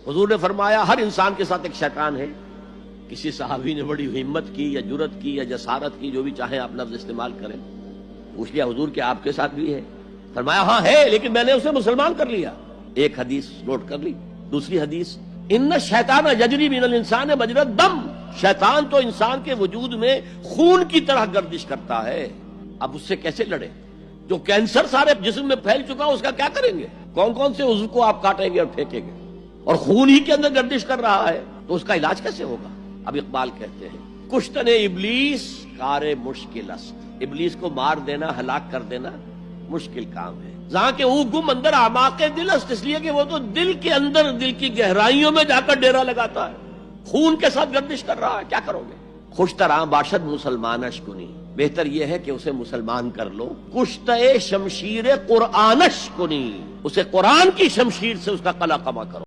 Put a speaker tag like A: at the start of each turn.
A: हुजूर ने फरमाया हर इंसान के साथ एक शैतान है। किसी सहाबी ने बड़ी हिम्मत की या जुरत की या जसारत की, जो भी चाहे आप लफ्ज इस्तेमाल करें, पूछ लिया हुजूर के आपके साथ भी है? फरमाया हाँ है, लेकिन मैंने उसे मुसलमान कर लिया। एक हदीस नोट कर ली। दूसरी हदीस, इन्ना शैतान यजरी मिनल इंसान मजरद दम, शैतान तो इंसान के वजूद में खून की तरह गर्दिश करता है। अब उससे कैसे लड़े? जो कैंसर सारे जिस्म में फैल चुका उसका क्या करेंगे? कौन कौन से उज़्व को आप काटेंगे और फेंकेंगे? और खून ही के अंदर गर्दिश कर रहा है, तो उसका इलाज कैसे होगा? अब इकबाल कहते हैं, कुश्तने इब्लीस कारे मुश्किल अस्त, इब्लीस को मार देना, हलाक कर देना मुश्किल काम है। जहां के ऊ गुम अंदर आमाके दिल अस्त, इसलिए कि वो तो दिल के अंदर, दिल की गहराइयों में जाकर डेरा लगाता है, खून के साथ गर्दिश कर रहा है। क्या करोगे? खुश तरह बाशद मुसलमानश कुनी, बेहतर यह है कि उसे मुसलमान कर लो। कुश्ते शमशीर कुरानश कुनी, उसे कुरान की शमशीर से उसका कला कमा करो।